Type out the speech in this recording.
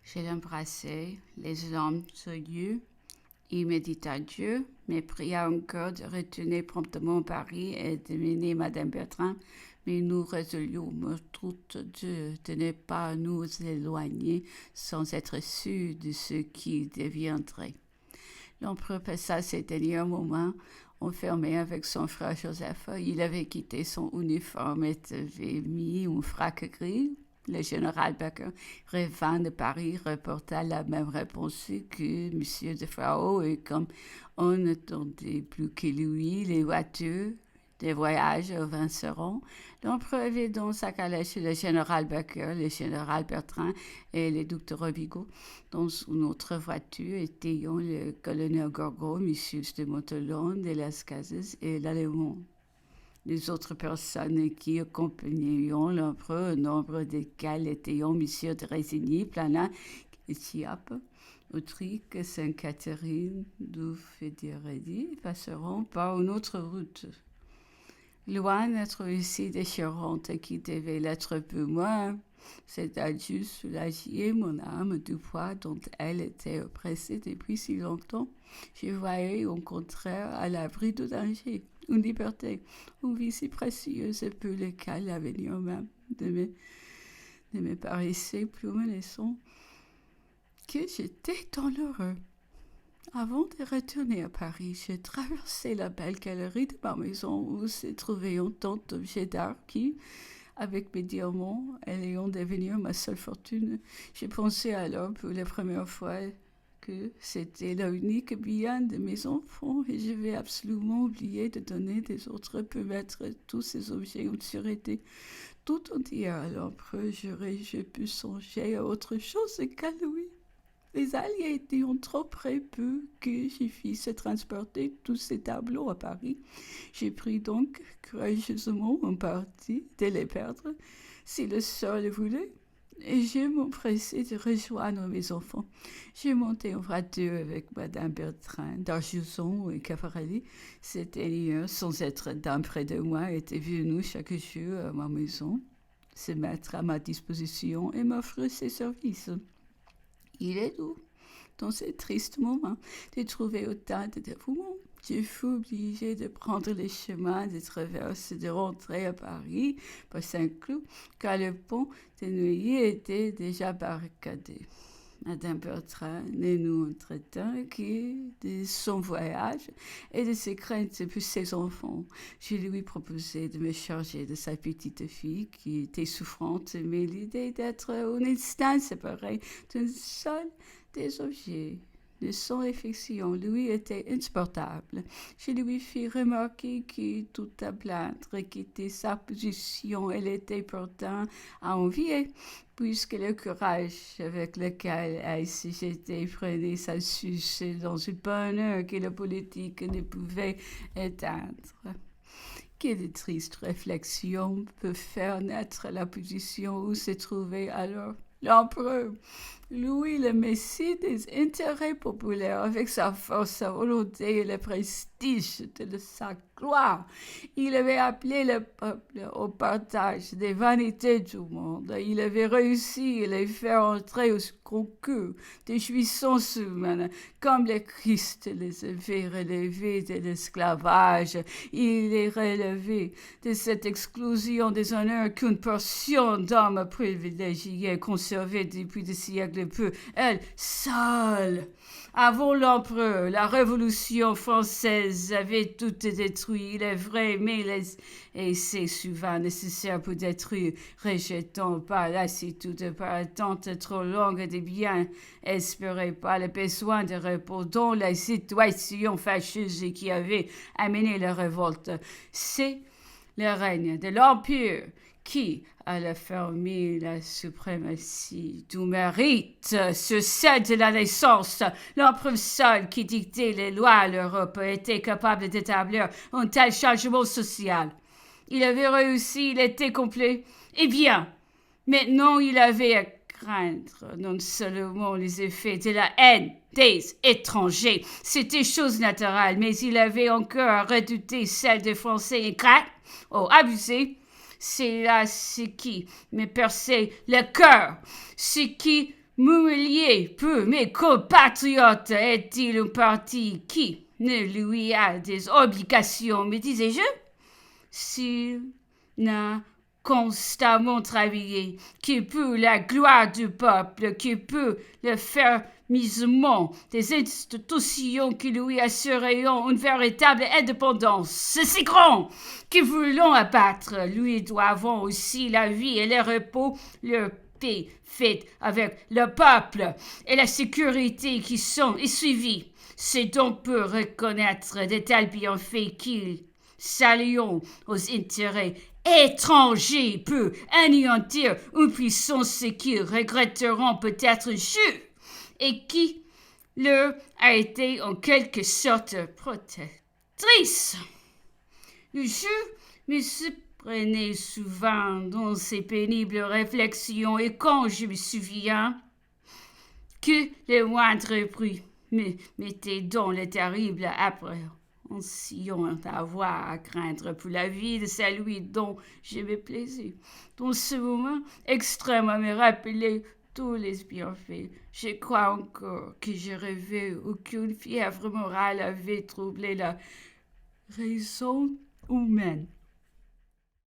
Je l'embrassai, les jambes sur Dieu. Il médita Dieu, mais pria encore de retourner promptement à Paris et de mener Madame Bertrand. Mais nous résolûmes toutes deux de ne pas nous éloigner sans être sûrs de ce qui deviendrait. L'empereur passa ces derniers moments enfermé avec son frère Joseph. Il avait quitté son uniforme et avait mis un frac gris. Le général Becker, revint de Paris, reporta la même réponse que M. de Frao, et comme on n'attendait plus que lui, les voitures des voyages avanceront. L'empereur avait dans sa calèche le général Becker, le général Bertrand et le duc de Rovigo. Dans une autre voiture étaient le colonel Gorgo, M. de Montolon, de Las Casas et l'Allemand. Les autres personnes qui accompagnaient l'empereur, au nombre desquelles étaient M. de Résigny, Plana, Chiappe, Autrique, Sainte-Catherine, Douf-et-Diredi, passeront par une autre route. Loin d'être ici déchirante qui devait l'être pour moi, cet adieu soulageait mon âme du poids dont elle était oppressée depuis si longtemps. Je voyais au contraire à l'abri de danger, une liberté, une vie si précieuse pour laquelle l'avenir même ne me paraissait plus menaçant que j'étais dans l'heureux. Avant de retourner à Paris, j'ai traversé la belle galerie de ma maison où se trouvaient tant d'objets d'art qui, avec mes diamants, ayant devenir ma seule fortune, j'ai pensé alors pour la première fois que c'était l'unique bien de mes enfants et je vais absolument oublier de donner des autres pour mettre tous ces objets en sûreté. Tout entière à l'empereur, j'aurais pu songer à autre chose qu'à lui. Les Alliés étaient trop près peu que je fisse transporter tous ces tableaux à Paris. J'ai pris donc courageusement un parti de les perdre, si le sort le voulait, et je m'empressai de rejoindre mes enfants. J'ai monté en voiture avec Madame Bertrand, d'Arjuson et Caffarelli. Cette dernière, sans être dame près de moi, était venue chaque jour à ma maison, se mettre à ma disposition et m'offrir ses services. Il est doux, dans ces tristes moments, de trouver autant de dévouement. Je fus obligé de prendre le chemin de traverse et de rentrer à Paris par Saint-Cloud, car le pont de Neuilly était déjà barricadé. Madame Bertrand ne nous entretint que de son voyage et de ses craintes pour ses enfants. Je lui proposai de me charger de sa petite fille qui était souffrante, mais l'idée d'être un instant séparée d'un seul des objets de son affection lui était insupportable. Je lui fis remarquer que tout à plaindre quittait sa position, elle était pourtant à envier, puisque le courage avec lequel elle se jetait prenait sa source dans une bonheur que la politique ne pouvait éteindre. Quelle triste réflexion peut faire naître la position où se trouvait alors l'empereur, lui le messie des intérêts populaires, avec sa force, sa volonté et le prestige de sa gloire. Il avait appelé le peuple au partage des vanités du monde. Il avait réussi à les faire entrer au concours des jouissances humaines, comme le Christ les avait relevés de l'esclavage. Il les relevait de cette exclusion des honneurs qu'une portion d'hommes privilégiés conservait depuis des siècles peu, elle seule. Avant l'empereur, la Révolution française avait tout détruit, il est vrai, et c'est souvent nécessaire pour détruire, rejetant par lassitude, par attente trop longue des biens, espérés par le besoin de repos dont la situation fâcheuse qui avait amené la révolte. C'est le règne de l'Empire qui a affirmé la suprématie du mérite sur celle de la naissance. L'empereur seul qui dictait les lois à l'Europe était capable d'établir un tel changement social. Il avait réussi, il était complet. Eh bien, maintenant il avait à craindre non seulement les effets de la haine des étrangers, c'était chose naturelle, mais il avait encore à redouter celle des Français ingrats, abusés. C'est là ce qui me perçait le cœur, ce qui m'humilier peu mes compatriotes. Est-il un parti qui ne lui a des obligations, me disais-je? S'il n'a constamment travaillé, qui peut la gloire du peuple, qui peut le fermissement des institutions qui lui assureront une véritable indépendance. C'est grand que voulons abattre, lui doivons aussi la vie et le repos, le paix faite avec le peuple et la sécurité qui sont suivies. C'est donc pour reconnaître de tels bienfaits qu'il s'allions aux intérêts étrangers peut anéantir une puissance qui regretteront peut-être un jour et qui leur a été en quelque sorte protectrice. Je me surprenais souvent dans ces pénibles réflexions et quand je me souviens que le moindre bruit me mettait dans le terrible appréhension d'avoir à craindre pour la vie de celui dont je me plaisais. Dans ce moment extrême à me rappeler tous les bienfaits, je crois encore que je rêvais aucune fièvre morale avait troublé la raison humaine.